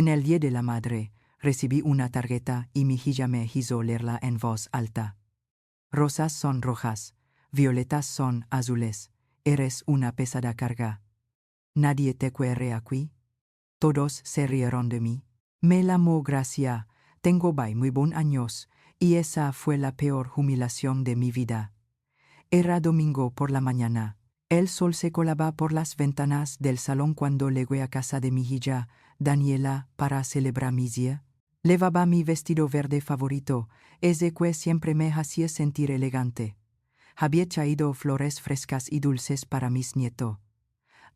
En el Día de la Madre, recibí una tarjeta y mi hija me hizo leerla en voz alta. Rosas son rojas, violetas son azules, eres una pesada carga. Nadie te quiere aquí. Todos se rieron de mí. Me llamó Gracia, tengo muy buen años, y esa fue la peor humillación de mi vida. Era domingo por la mañana. El sol se colaba por las ventanas del salón cuando llegué a casa de mi hija, Daniela, para celebrar mi día. Llevaba mi vestido verde favorito, ese que siempre me hacía sentir elegante. Había traído flores frescas y dulces para mis nietos.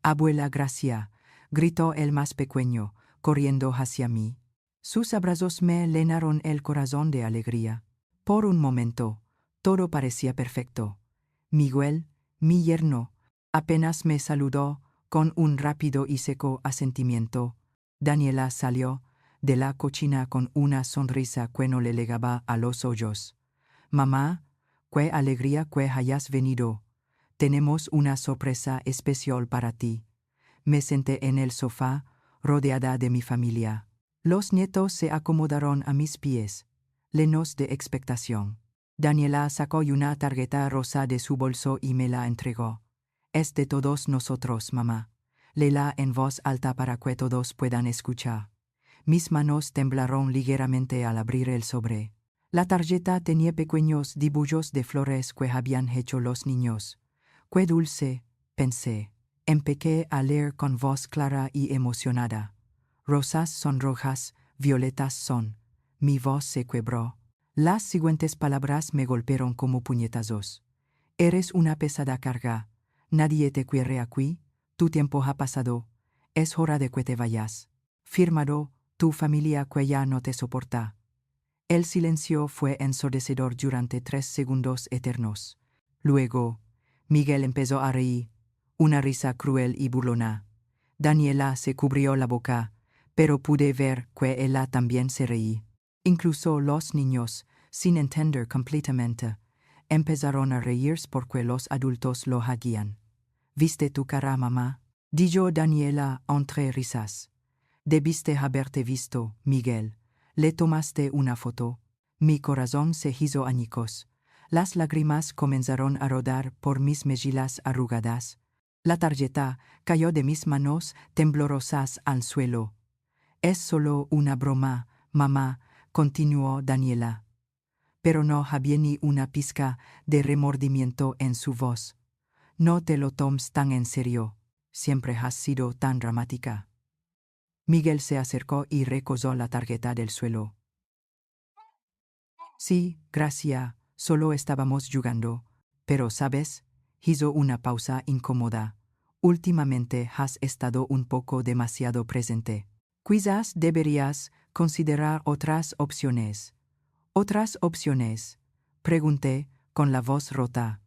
Abuela Gracia, gritó el más pequeño, corriendo hacia mí. Sus abrazos me llenaron el corazón de alegría. Por un momento, todo parecía perfecto. Miguel, mi yerno, apenas me saludó con un rápido y seco asentimiento. Daniela salió de la cocina con una sonrisa que no le llegaba a los ojos. Mamá, qué alegría que hayas venido. Tenemos una sorpresa especial para ti. Me senté en el sofá, rodeada de mi familia. Los nietos se acomodaron a mis pies, llenos de expectación. Daniela sacó una tarjeta rosa de su bolso y me la entregó. Es de todos nosotros, mamá. Léela en voz alta para que todos puedan escuchar. Mis manos temblaron ligeramente al abrir el sobre. La tarjeta tenía pequeños dibujos de flores que habían hecho los niños. ¡Qué dulce!, pensé. Empecé a leer con voz clara y emocionada. Rosas son rojas, violetas son. Mi voz se quebró. Las siguientes palabras me golpearon como puñetazos. Eres una pesada carga. Nadie te quiere aquí. Tu tiempo ha pasado. Es hora de que te vayas. Firmado, tu familia que ya no te soporta. El silencio fue ensordecedor durante 3 segundos eternos. Luego, Miguel empezó a reír, una risa cruel y burlona. Daniela se cubrió la boca, pero pude ver que ella también se reía. Incluso los niños, sin entender completamente, empezaron a reír porque los adultos lo hacían. ¿Viste tu cara, mamá?, dijo Daniela entre risas. Debiste haberte visto, Miguel. Le tomaste una foto. Mi corazón se hizo añicos. Las lágrimas comenzaron a rodar por mis mejillas arrugadas. La tarjeta cayó de mis manos temblorosas al suelo. Es solo una broma, mamá, continuó Daniela. Pero no había ni una pizca de remordimiento en su voz. No te lo tomes tan en serio. Siempre has sido tan dramática. Miguel se acercó y recogió la tarjeta del suelo. Sí, Gracia, solo estábamos jugando. Pero, ¿sabes? Hizo una pausa incómoda. Últimamente has estado un poco demasiado presente. Quizás deberías considerar otras opciones. ¿Otras opciones?, pregunté, con la voz rota.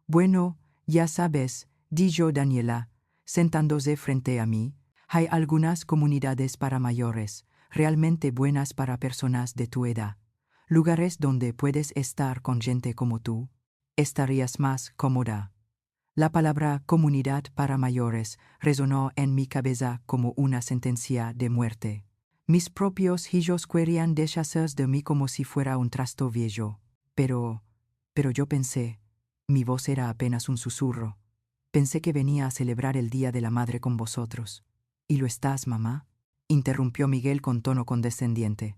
Bueno, ya sabes, dijo Daniela, sentándose frente a mí. Hay algunas comunidades para mayores, realmente buenas para personas de tu edad. Lugares donde puedes estar con gente como tú. Estarías más cómoda. La palabra comunidad para mayores resonó en mi cabeza como una sentencia de muerte. Mis propios hijos querían deshacerse de mí como si fuera un trasto viejo. Pero yo pensé, mi voz era apenas un susurro. Pensé que venía a celebrar el Día de la Madre con vosotros. ¿Y lo estás, mamá?, interrumpió Miguel con tono condescendiente.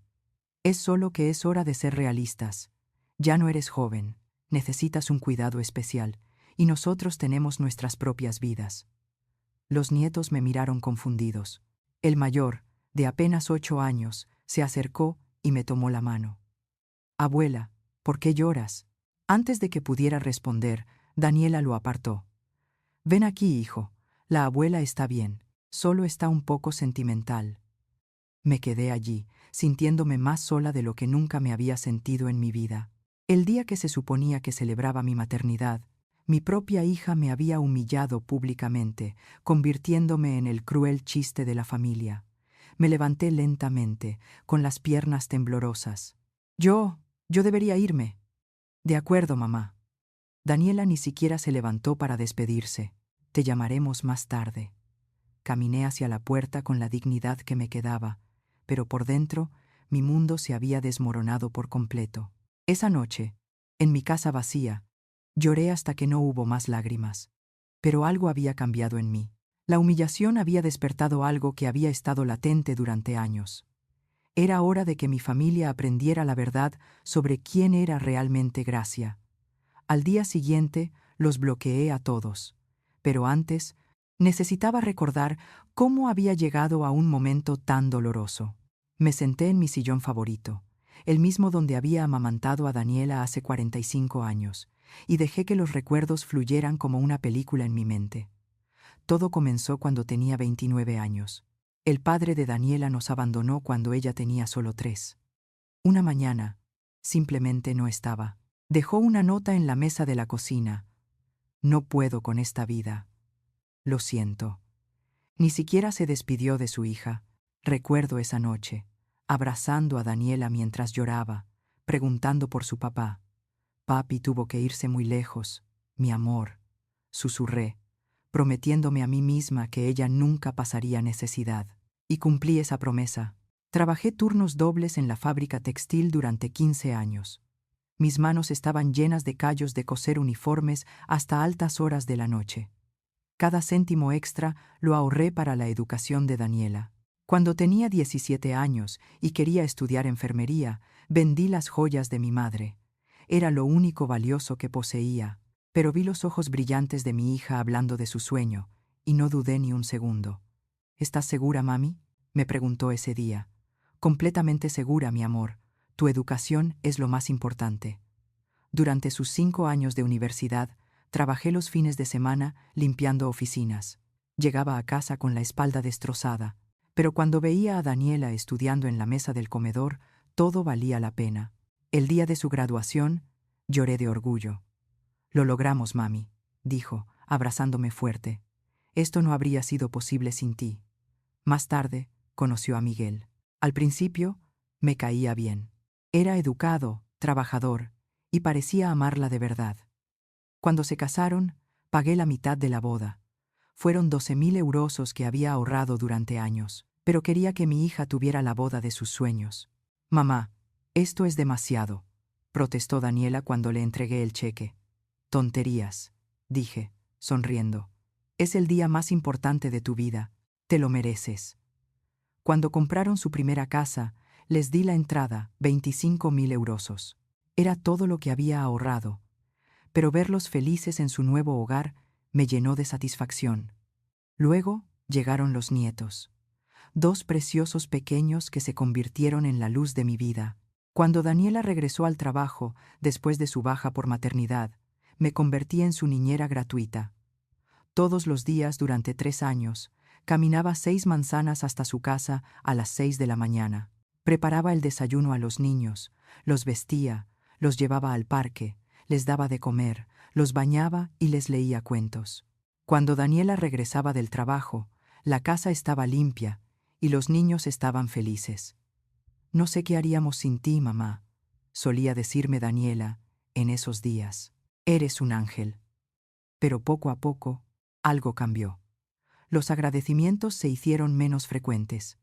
Es solo que es hora de ser realistas. Ya no eres joven, necesitas un cuidado especial, y nosotros tenemos nuestras propias vidas. Los nietos me miraron confundidos. El mayor, de apenas 8 años, se acercó y me tomó la mano. Abuela, ¿por qué lloras? Antes de que pudiera responder, Daniela lo apartó. Ven aquí, hijo. La abuela está bien, solo está un poco sentimental. Me quedé allí, sintiéndome más sola de lo que nunca me había sentido en mi vida. El día que se suponía que celebraba mi maternidad, mi propia hija me había humillado públicamente, convirtiéndome en el cruel chiste de la familia. Me levanté lentamente, con las piernas temblorosas. Yo debería irme. De acuerdo, mamá. Daniela ni siquiera se levantó para despedirse. Te llamaremos más tarde. Caminé hacia la puerta con la dignidad que me quedaba, pero por dentro, mi mundo se había desmoronado por completo. Esa noche, en mi casa vacía, lloré hasta que no hubo más lágrimas. Pero algo había cambiado en mí. La humillación había despertado algo que había estado latente durante años. Era hora de que mi familia aprendiera la verdad sobre quién era realmente Gracia. Al día siguiente, los bloqueé a todos. Pero antes, necesitaba recordar cómo había llegado a un momento tan doloroso. Me senté en mi sillón favorito, el mismo donde había amamantado a Daniela hace 45 años, y dejé que los recuerdos fluyeran como una película en mi mente. Todo comenzó cuando tenía 29 años. El padre de Daniela nos abandonó cuando ella tenía solo 3. Una mañana, simplemente no estaba. Dejó una nota en la mesa de la cocina. No puedo con esta vida. Lo siento. Ni siquiera se despidió de su hija. Recuerdo esa noche, abrazando a Daniela mientras lloraba, preguntando por su papá. Papi tuvo que irse muy lejos, mi amor, susurré, prometiéndome a mí misma que ella nunca pasaría necesidad. Y cumplí esa promesa. Trabajé turnos dobles en la fábrica textil durante 15 años. Mis manos estaban llenas de callos de coser uniformes hasta altas horas de la noche. Cada céntimo extra lo ahorré para la educación de Daniela. Cuando tenía 17 años y quería estudiar enfermería, vendí las joyas de mi madre. Era lo único valioso que poseía, pero vi los ojos brillantes de mi hija hablando de su sueño, y no dudé ni un segundo. ¿Estás segura, mami?, me preguntó ese día. Completamente segura, mi amor. Tu educación es lo más importante. Durante sus 5 años de universidad, trabajé los fines de semana limpiando oficinas. Llegaba a casa con la espalda destrozada, pero cuando veía a Daniela estudiando en la mesa del comedor, todo valía la pena. El día de su graduación, lloré de orgullo. Lo logramos, mami, dijo, abrazándome fuerte. Esto no habría sido posible sin ti. Más tarde, conoció a Miguel. Al principio, me caía bien. Era educado, trabajador, y parecía amarla de verdad. Cuando se casaron, pagué la mitad de la boda. Fueron 12.000 eurosos que había ahorrado durante años, pero quería que mi hija tuviera la boda de sus sueños. Mamá, esto es demasiado, protestó Daniela cuando le entregué el cheque. Tonterías, dije, sonriendo. Es el día más importante de tu vida. Te lo mereces. Cuando compraron su primera casa, les di la entrada, 25.000 eurosos. Era todo lo que había ahorrado, pero verlos felices en su nuevo hogar me llenó de satisfacción. Luego llegaron los nietos, 2 preciosos pequeños que se convirtieron en la luz de mi vida. Cuando Daniela regresó al trabajo, después de su baja por maternidad, me convertí en su niñera gratuita. Todos los días durante 3 años, caminaba 6 manzanas hasta su casa a las 6 de la mañana. Preparaba el desayuno a los niños, los vestía, los llevaba al parque, les daba de comer, los bañaba y les leía cuentos. Cuando Daniela regresaba del trabajo, la casa estaba limpia y los niños estaban felices. No sé qué haríamos sin ti, mamá, solía decirme Daniela en esos días. Eres un ángel. Pero poco a poco, algo cambió. Los agradecimientos se hicieron menos frecuentes.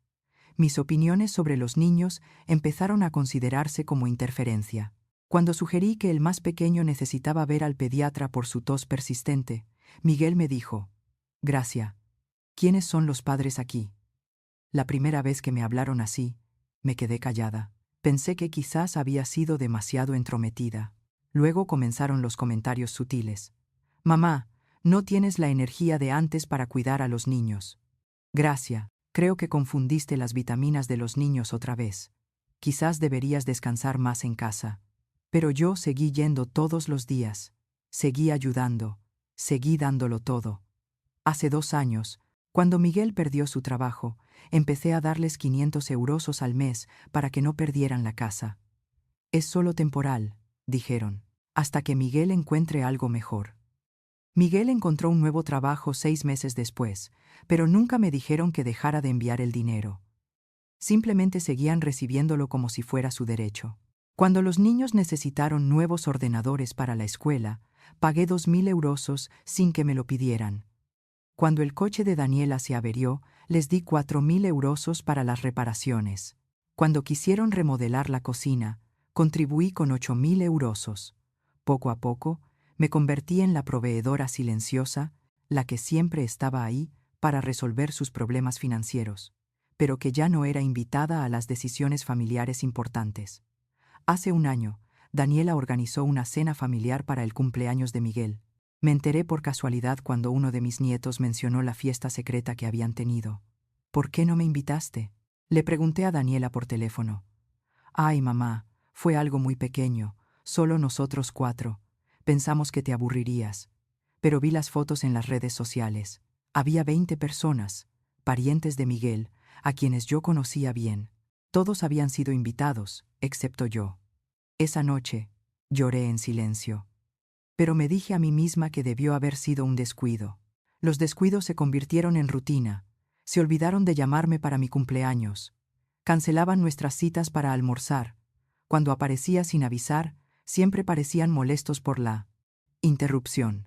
Mis opiniones sobre los niños empezaron a considerarse como interferencia. Cuando sugerí que el más pequeño necesitaba ver al pediatra por su tos persistente, Miguel me dijo: Gracia, ¿quiénes son los padres aquí? La primera vez que me hablaron así, me quedé callada. Pensé que quizás había sido demasiado entrometida. Luego comenzaron los comentarios sutiles. Mamá, no tienes la energía de antes para cuidar a los niños. Gracia, creo que confundiste las vitaminas de los niños otra vez. Quizás deberías descansar más en casa. Pero yo seguí yendo todos los días, seguí ayudando, seguí dándolo todo. Hace 2 años, cuando Miguel perdió su trabajo, empecé a darles 500 eurosos al mes para que no perdieran la casa. Es solo temporal, dijeron, hasta que Miguel encuentre algo mejor. Miguel encontró un nuevo trabajo 6 meses después, pero nunca me dijeron que dejara de enviar el dinero. Simplemente seguían recibiéndolo como si fuera su derecho. Cuando los niños necesitaron nuevos ordenadores para la escuela, pagué 2.000 eurosos sin que me lo pidieran. Cuando el coche de Daniela se averió, Les di 4.000 € para las reparaciones. Cuando quisieron remodelar la cocina, contribuí con 8.000 €. Poco a poco, me convertí en la proveedora silenciosa, la que siempre estaba ahí para resolver sus problemas financieros, pero que ya no era invitada a las decisiones familiares importantes. Hace un año, Daniela organizó una cena familiar para el cumpleaños de Miguel. Me enteré por casualidad cuando uno de mis nietos mencionó la fiesta secreta que habían tenido. ¿Por qué no me invitaste? Le pregunté a Daniela por teléfono. Ay, mamá, fue algo muy pequeño, solo nosotros 4. Pensamos que te aburrirías. Pero vi las fotos en las redes sociales. Había 20 personas, parientes de Miguel, a quienes yo conocía bien. Todos habían sido invitados, excepto yo. Esa noche, lloré en silencio. Pero me dije a mí misma que debió haber sido un descuido. Los descuidos se convirtieron en rutina. Se olvidaron de llamarme para mi cumpleaños. Cancelaban nuestras citas para almorzar. Cuando aparecía sin avisar, siempre parecían molestos por la interrupción.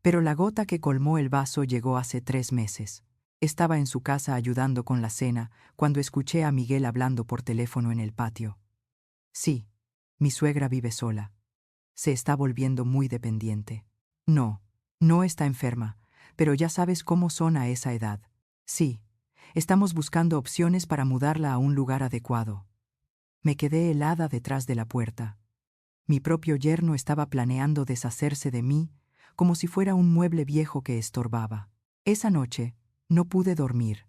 Pero la gota que colmó el vaso llegó hace 3 meses. Estaba en su casa ayudando con la cena cuando escuché a Miguel hablando por teléfono en el patio. Sí, mi suegra vive sola. Se está volviendo muy dependiente. No, no está enferma, pero ya sabes cómo son a esa edad. Sí, estamos buscando opciones para mudarla a un lugar adecuado. Me quedé helada detrás de la puerta. Mi propio yerno estaba planeando deshacerse de mí como si fuera un mueble viejo que estorbaba. Esa noche no pude dormir.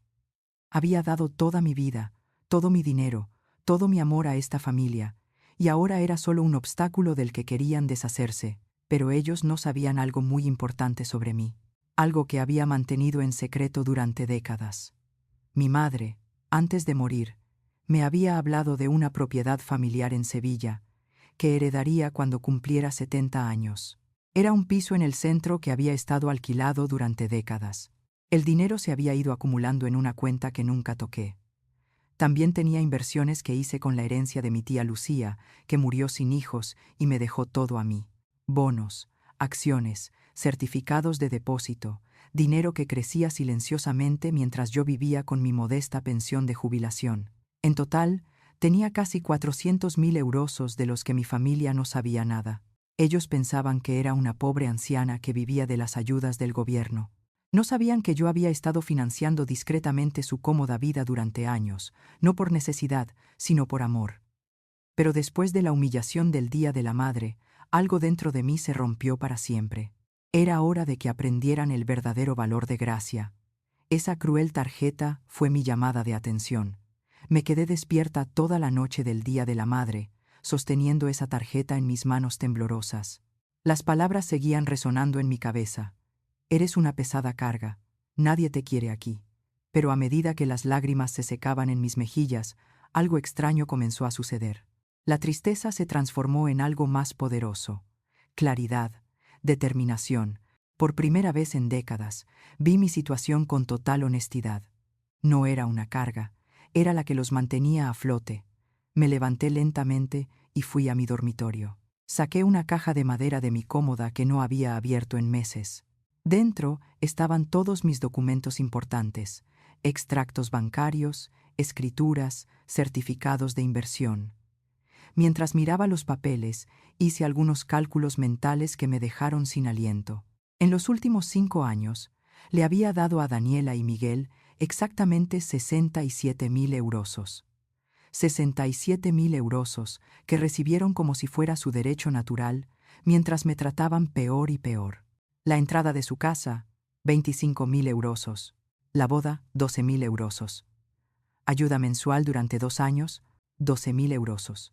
Había dado toda mi vida, todo mi dinero, todo mi amor a esta familia, y ahora era solo un obstáculo del que querían deshacerse, pero ellos no sabían algo muy importante sobre mí, algo que había mantenido en secreto durante décadas. Mi madre, antes de morir, me había hablado de una propiedad familiar en Sevilla, que heredaría cuando cumpliera 70 años. Era un piso en el centro que había estado alquilado durante décadas. El dinero se había ido acumulando en una cuenta que nunca toqué. También tenía inversiones que hice con la herencia de mi tía Lucía, que murió sin hijos y me dejó todo a mí. Bonos, acciones, certificados de depósito, dinero que crecía silenciosamente mientras yo vivía con mi modesta pensión de jubilación. En total, tenía casi 400.000 € de los que mi familia no sabía nada. Ellos pensaban que era una pobre anciana que vivía de las ayudas del gobierno. No sabían que yo había estado financiando discretamente su cómoda vida durante años, no por necesidad, sino por amor. Pero después de la humillación del Día de la Madre, algo dentro de mí se rompió para siempre. Era hora de que aprendieran el verdadero valor de gracia. Esa cruel tarjeta fue mi llamada de atención. Me quedé despierta toda la noche del Día de la Madre, sosteniendo esa tarjeta en mis manos temblorosas. Las palabras seguían resonando en mi cabeza. Eres una pesada carga, nadie te quiere aquí. Pero a medida que las lágrimas se secaban en mis mejillas, algo extraño comenzó a suceder. La tristeza se transformó en algo más poderoso. Claridad, determinación. Por primera vez en décadas, vi mi situación con total honestidad. No era una carga, era la que los mantenía a flote. Me levanté lentamente y fui a mi dormitorio. Saqué una caja de madera de mi cómoda que no había abierto en meses. Dentro estaban todos mis documentos importantes, extractos bancarios, escrituras, certificados de inversión. Mientras miraba los papeles, hice algunos cálculos mentales que me dejaron sin aliento. En los últimos 5 años, le había dado a Daniela y Miguel exactamente 67.000 €. 67.000 € que recibieron como si fuera su derecho natural, mientras me trataban peor y peor. La entrada de su casa, 25.000 €. La boda, 12.000 €. Ayuda mensual durante 2 años, 12.000 €.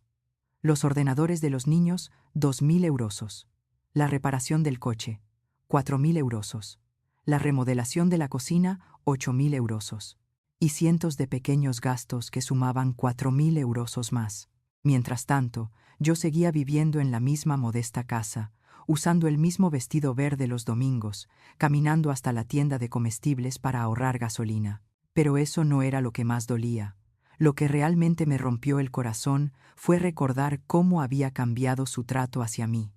Los ordenadores de los niños, 2.000 €. La reparación del coche, 4.000 €. La remodelación de la cocina, 8.000 €. Y cientos de pequeños gastos que sumaban 4.000 € más. Mientras tanto, yo seguía viviendo en la misma modesta casa, usando el mismo vestido verde los domingos, caminando hasta la tienda de comestibles para ahorrar gasolina. Pero eso no era lo que más dolía. Lo que realmente me rompió el corazón fue recordar cómo había cambiado su trato hacia mí.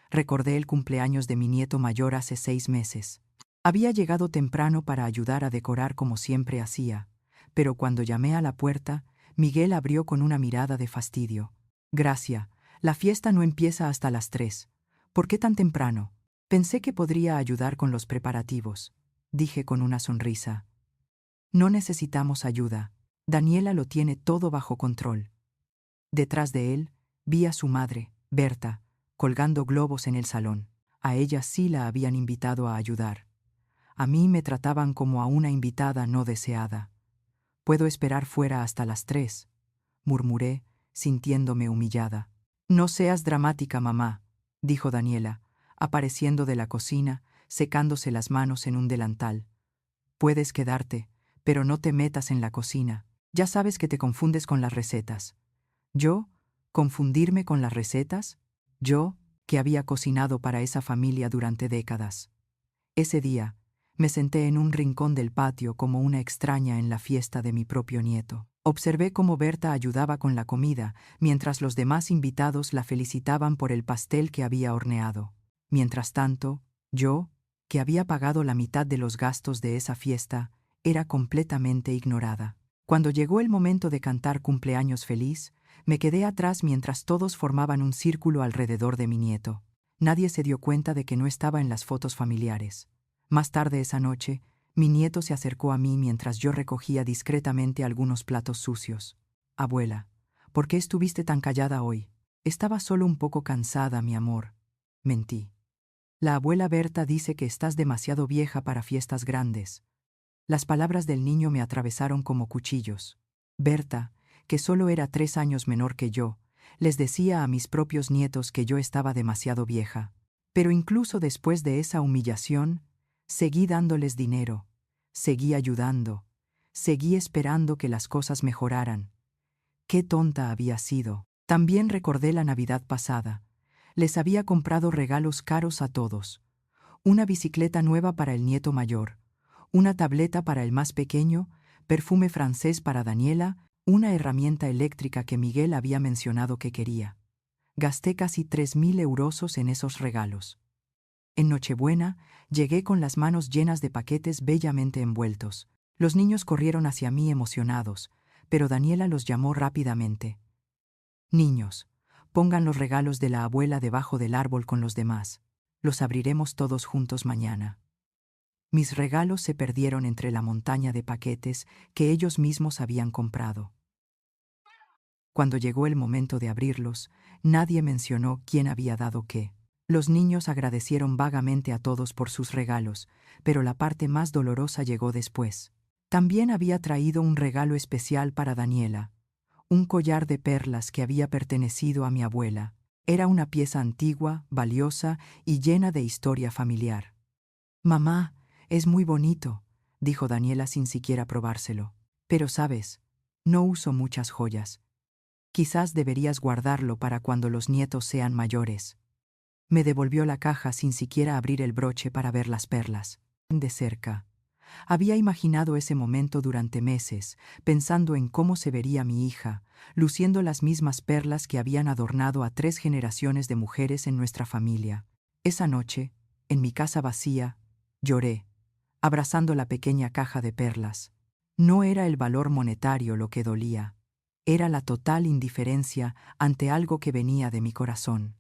Recordé el cumpleaños de mi nieto mayor hace 6 meses. Había llegado temprano para ayudar a decorar como siempre hacía, pero cuando llamé a la puerta, Miguel abrió con una mirada de fastidio. Gracia, la fiesta no empieza hasta las 3. ¿Por qué tan temprano? Pensé que podría ayudar con los preparativos, dije con una sonrisa. No necesitamos ayuda. Daniela lo tiene todo bajo control. Detrás de él, vi a su madre, Berta, colgando globos en el salón. A ella sí la habían invitado a ayudar. A mí me trataban como a una invitada no deseada. Puedo esperar fuera hasta las 3, murmuré, sintiéndome humillada. No seas dramática, mamá, dijo Daniela, apareciendo de la cocina, secándose las manos en un delantal. Puedes quedarte, pero no te metas en la cocina. Ya sabes que te confundes con las recetas. ¿Yo? ¿Confundirme con las recetas? Yo, que había cocinado para esa familia durante décadas. Ese día, me senté en un rincón del patio como una extraña en la fiesta de mi propio nieto. Observé cómo Berta ayudaba con la comida, mientras los demás invitados la felicitaban por el pastel que había horneado. Mientras tanto, yo, que había pagado la mitad de los gastos de esa fiesta, era completamente ignorada. Cuando llegó el momento de cantar cumpleaños feliz, me quedé atrás mientras todos formaban un círculo alrededor de mi nieto. Nadie se dio cuenta de que no estaba en las fotos familiares. Más tarde esa noche, mi nieto se acercó a mí mientras yo recogía discretamente algunos platos sucios. Abuela, ¿por qué estuviste tan callada hoy? Estaba solo un poco cansada, mi amor. Mentí. La abuela Berta dice que estás demasiado vieja para fiestas grandes. Las palabras del niño me atravesaron como cuchillos. Berta, que solo era 3 años menor que yo, les decía a mis propios nietos que yo estaba demasiado vieja. Pero incluso después de esa humillación, seguí dándoles dinero, seguí ayudando, seguí esperando que las cosas mejoraran. Qué tonta había sido. También recordé la Navidad pasada. Les había comprado regalos caros a todos. Una bicicleta nueva para el nieto mayor, una tableta para el más pequeño, perfume francés para Daniela, una herramienta eléctrica que Miguel había mencionado que quería. Gasté casi 3.000 euros en esos regalos. En Nochebuena, llegué con las manos llenas de paquetes bellamente envueltos. Los niños corrieron hacia mí emocionados, pero Daniela los llamó rápidamente. Niños, pongan los regalos de la abuela debajo del árbol con los demás. Los abriremos todos juntos mañana. Mis regalos se perdieron entre la montaña de paquetes que ellos mismos habían comprado. Cuando llegó el momento de abrirlos, nadie mencionó quién había dado qué. Los niños agradecieron vagamente a todos por sus regalos, pero la parte más dolorosa llegó después. También había traído un regalo especial para Daniela, un collar de perlas que había pertenecido a mi abuela. Era una pieza antigua, valiosa y llena de historia familiar. Mamá, es muy bonito, dijo Daniela sin siquiera probárselo. Pero sabes, no uso muchas joyas. Quizás deberías guardarlo para cuando los nietos sean mayores. Me devolvió la caja sin siquiera abrir el broche para ver las perlas. De cerca. Había imaginado ese momento durante meses, pensando en cómo se vería mi hija, luciendo las mismas perlas que habían adornado a 3 generaciones de mujeres en nuestra familia. Esa noche, en mi casa vacía, lloré, abrazando la pequeña caja de perlas. No era el valor monetario lo que dolía, era la total indiferencia ante algo que venía de mi corazón.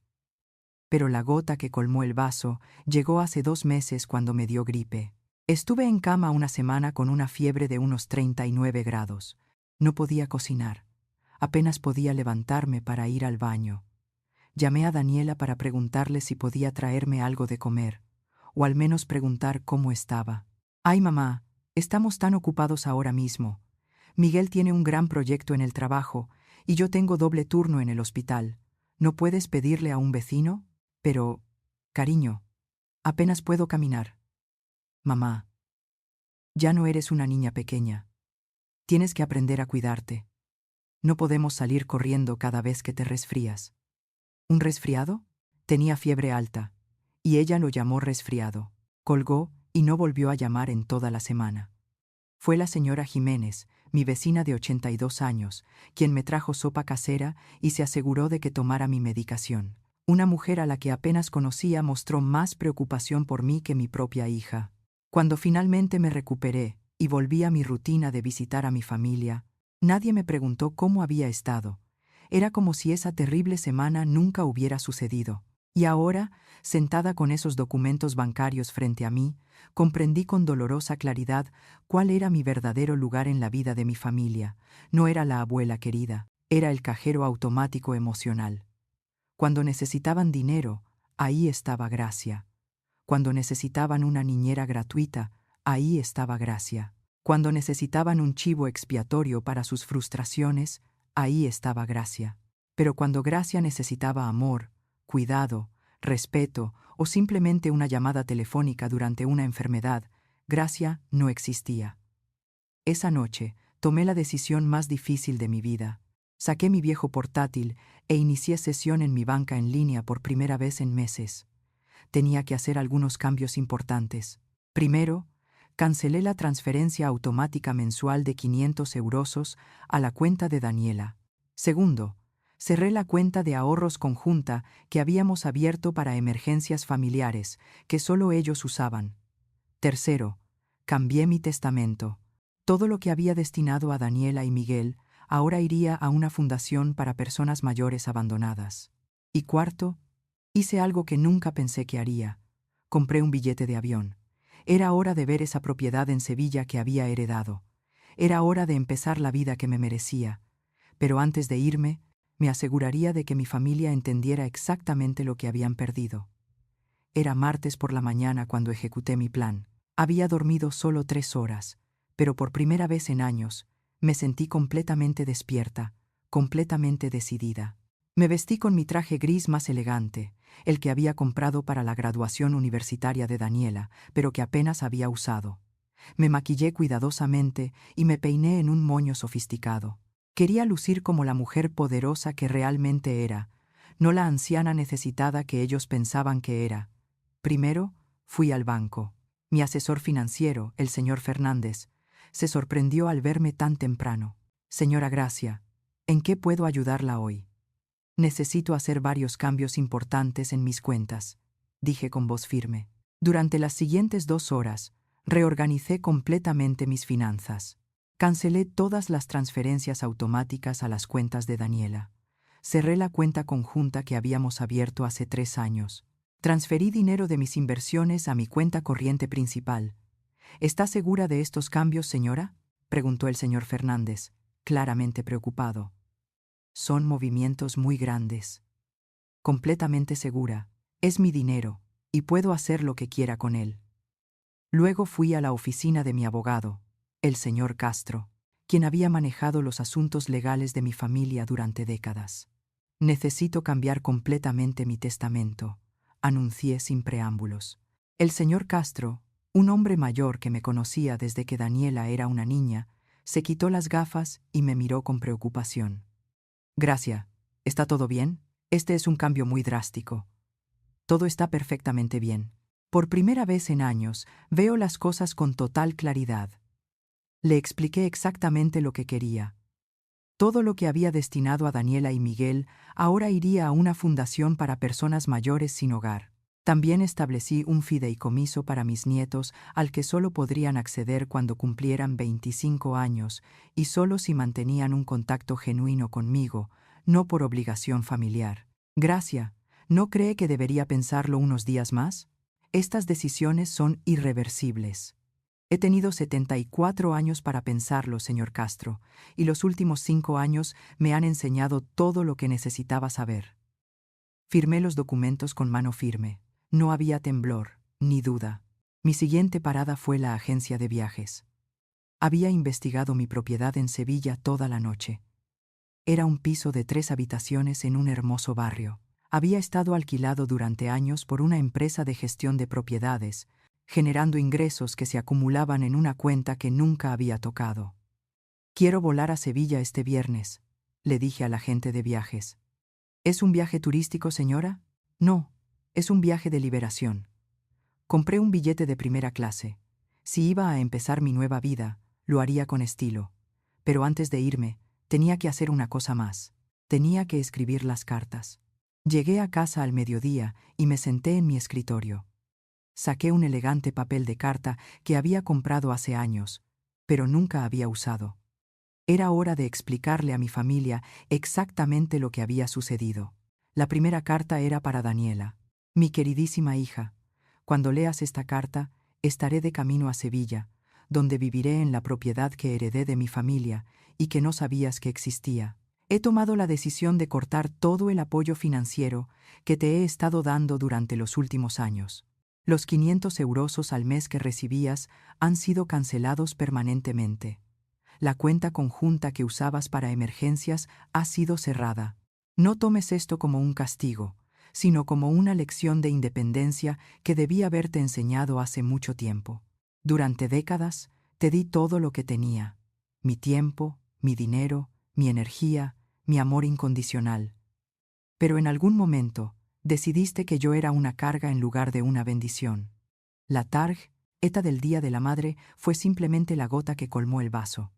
Pero la gota que colmó el vaso llegó hace 2 meses cuando me dio gripe. Estuve en cama una semana con una fiebre de unos 39 grados. No podía cocinar. Apenas podía levantarme para ir al baño. Llamé a Daniela para preguntarle si podía traerme algo de comer, o al menos preguntar cómo estaba. Ay, mamá, estamos tan ocupados ahora mismo. Miguel tiene un gran proyecto en el trabajo y yo tengo doble turno en el hospital. ¿No puedes pedirle a un vecino? Pero, cariño, apenas puedo caminar. Mamá, ya no eres una niña pequeña. Tienes que aprender a cuidarte. No podemos salir corriendo cada vez que te resfrías. ¿Un resfriado? Tenía fiebre alta, y ella lo llamó resfriado. Colgó y no volvió a llamar en toda la semana. Fue la señora Jiménez, mi vecina de 82 años, quien me trajo sopa casera y se aseguró de que tomara mi medicación. Una mujer a la que apenas conocía mostró más preocupación por mí que mi propia hija. Cuando finalmente me recuperé y volví a mi rutina de visitar a mi familia, nadie me preguntó cómo había estado. Era como si esa terrible semana nunca hubiera sucedido. Y ahora, sentada con esos documentos bancarios frente a mí, comprendí con dolorosa claridad cuál era mi verdadero lugar en la vida de mi familia. No era la abuela querida, era el cajero automático emocional. Cuando necesitaban dinero, ahí estaba Gracia. Cuando necesitaban una niñera gratuita, ahí estaba Gracia. Cuando necesitaban un chivo expiatorio para sus frustraciones, ahí estaba Gracia. Pero cuando Gracia necesitaba amor, cuidado, respeto o simplemente una llamada telefónica durante una enfermedad, Gracia no existía. Esa noche tomé la decisión más difícil de mi vida. Saqué mi viejo portátil e inicié sesión en mi banca en línea por primera vez en meses. Tenía que hacer algunos cambios importantes. Primero, cancelé la transferencia automática mensual de 500 euros a la cuenta de Daniela. Segundo, cerré la cuenta de ahorros conjunta que habíamos abierto para emergencias familiares, que solo ellos usaban. Tercero, cambié mi testamento. Todo lo que había destinado a Daniela y Miguel ahora iría a una fundación para personas mayores abandonadas. Y cuarto, hice algo que nunca pensé que haría. Compré un billete de avión. Era hora de ver esa propiedad en Sevilla que había heredado. Era hora de empezar la vida que me merecía. Pero antes de irme, me aseguraría de que mi familia entendiera exactamente lo que habían perdido. Era martes por la mañana cuando ejecuté mi plan. Había dormido solo 3 horas, pero por primera vez en años, me sentí completamente despierta, completamente decidida. Me vestí con mi traje gris más elegante, el que había comprado para la graduación universitaria de Daniela, pero que apenas había usado. Me maquillé cuidadosamente y me peiné en un moño sofisticado. Quería lucir como la mujer poderosa que realmente era, no la anciana necesitada que ellos pensaban que era. Primero, fui al banco. Mi asesor financiero, el señor Fernández, se sorprendió al verme tan temprano. Señora Gracia, ¿en qué puedo ayudarla hoy? Necesito hacer varios cambios importantes en mis cuentas, dije con voz firme. Durante las siguientes 2 horas, reorganicé completamente mis finanzas. Cancelé todas las transferencias automáticas a las cuentas de Daniela. Cerré la cuenta conjunta que habíamos abierto hace 3 años. Transferí dinero de mis inversiones a mi cuenta corriente principal. ¿Está segura de estos cambios, señora?, preguntó el señor Fernández, claramente preocupado. Son movimientos muy grandes. Completamente segura. Es mi dinero, y puedo hacer lo que quiera con él. Luego fui a la oficina de mi abogado, el señor Castro, quien había manejado los asuntos legales de mi familia durante décadas. Necesito cambiar completamente mi testamento, anuncié sin preámbulos. El señor Castro, un hombre mayor que me conocía desde que Daniela era una niña, se quitó las gafas y me miró con preocupación. Gracia, ¿está todo bien? Este es un cambio muy drástico. Todo está perfectamente bien. Por primera vez en años, veo las cosas con total claridad. Le expliqué exactamente lo que quería. Todo lo que había destinado a Daniela y Miguel ahora iría a una fundación para personas mayores sin hogar. También establecí un fideicomiso para mis nietos al que solo podrían acceder cuando cumplieran 25 años y solo si mantenían un contacto genuino conmigo, no por obligación familiar. Gracia, ¿no cree que debería pensarlo unos días más? Estas decisiones son irreversibles. He tenido 74 años para pensarlo, señor Castro, y los últimos 5 años me han enseñado todo lo que necesitaba saber. Firmé los documentos con mano firme. No había temblor, ni duda. Mi siguiente parada fue la agencia de viajes. Había investigado mi propiedad en Sevilla toda la noche. Era un piso de 3 habitaciones en un hermoso barrio. Había estado alquilado durante años por una empresa de gestión de propiedades, generando ingresos que se acumulaban en una cuenta que nunca había tocado. Quiero volar a Sevilla este viernes, le dije al agente de viajes. ¿Es un viaje turístico, señora? No, es un viaje de liberación. Compré un billete de primera clase. Si iba a empezar mi nueva vida, lo haría con estilo. Pero antes de irme, tenía que hacer una cosa más. Tenía que escribir las cartas. Llegué a casa al mediodía y me senté en mi escritorio. Saqué un elegante papel de carta que había comprado hace años, pero nunca había usado. Era hora de explicarle a mi familia exactamente lo que había sucedido. La primera carta era para Daniela. Mi queridísima hija, cuando leas esta carta, estaré de camino a Sevilla, donde viviré en la propiedad que heredé de mi familia y que no sabías que existía. He tomado la decisión de cortar todo el apoyo financiero que te he estado dando durante los últimos años. Los 500 euros al mes que recibías han sido cancelados permanentemente. La cuenta conjunta que usabas para emergencias ha sido cerrada. No tomes esto como un castigo, sino como una lección de independencia que debí haberte enseñado hace mucho tiempo. Durante décadas te di todo lo que tenía: mi tiempo, mi dinero, mi energía, mi amor incondicional. Pero en algún momento decidiste que yo era una carga en lugar de una bendición. La tarjeta del Día de la Madre fue simplemente la gota que colmó el vaso.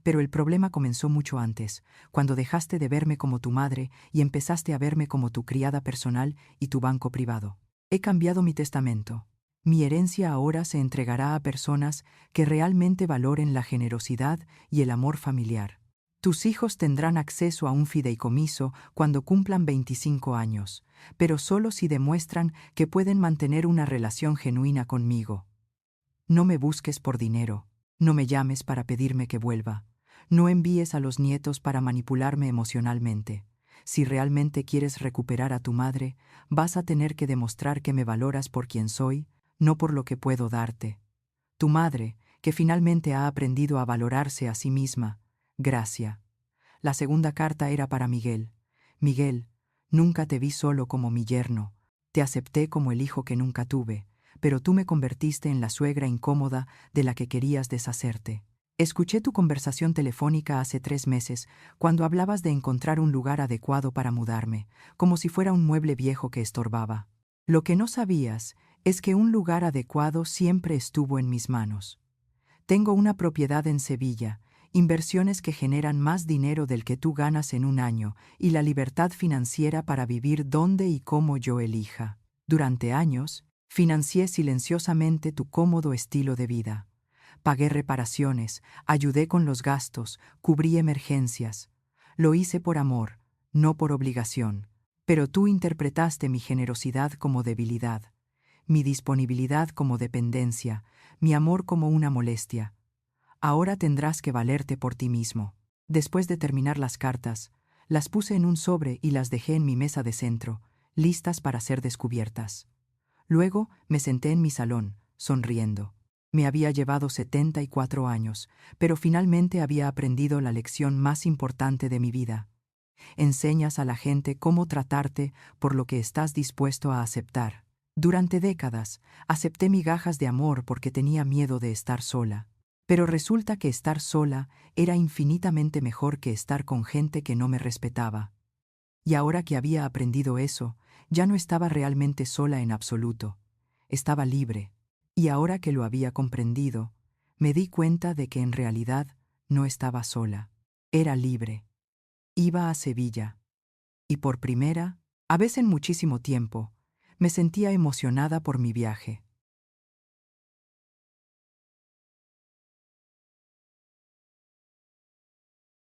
Pero el problema comenzó mucho antes, cuando dejaste de verme como tu madre y empezaste a verme como tu criada personal y tu banco privado. He cambiado mi testamento. Mi herencia ahora se entregará a personas que realmente valoren la generosidad y el amor familiar. Tus hijos tendrán acceso a un fideicomiso cuando cumplan 25 años, pero solo si demuestran que pueden mantener una relación genuina conmigo. No me busques por dinero, no me llames para pedirme que vuelva, no envíes a los nietos para manipularme emocionalmente. Si realmente quieres recuperar a tu madre, vas a tener que demostrar que me valoras por quien soy, no por lo que puedo darte. Tu madre, que finalmente ha aprendido a valorarse a sí misma. Gracia. La segunda carta era para Miguel. Miguel, nunca te vi solo como mi yerno. Te acepté como el hijo que nunca tuve, pero tú me convertiste en la suegra incómoda de la que querías deshacerte. Escuché tu conversación telefónica hace 3 meses, cuando hablabas de encontrar un lugar adecuado para mudarme, como si fuera un mueble viejo que estorbaba. Lo que no sabías es que un lugar adecuado siempre estuvo en mis manos. Tengo una propiedad en Sevilla, inversiones que generan más dinero del que tú ganas en un año y la libertad financiera para vivir donde y como yo elija. Durante años, financié silenciosamente tu cómodo estilo de vida. Pagué reparaciones, ayudé con los gastos, cubrí emergencias. Lo hice por amor, no por obligación. Pero tú interpretaste mi generosidad como debilidad, mi disponibilidad como dependencia, mi amor como una molestia. Ahora tendrás que valerte por ti mismo. Después de terminar las cartas, las puse en un sobre y las dejé en mi mesa de centro, listas para ser descubiertas. Luego me senté en mi salón, sonriendo. Me había llevado 74 años, pero finalmente había aprendido la lección más importante de mi vida. Enseñas a la gente cómo tratarte por lo que estás dispuesto a aceptar. Durante décadas, acepté migajas de amor porque tenía miedo de estar sola. Pero resulta que estar sola era infinitamente mejor que estar con gente que no me respetaba. Y ahora que había aprendido eso, ya no estaba realmente sola en absoluto. Estaba libre. Y ahora que lo había comprendido, me di cuenta de que en realidad no estaba sola. Era libre. Iba a Sevilla. Y por primera, a veces en muchísimo tiempo, me sentía emocionada por mi viaje.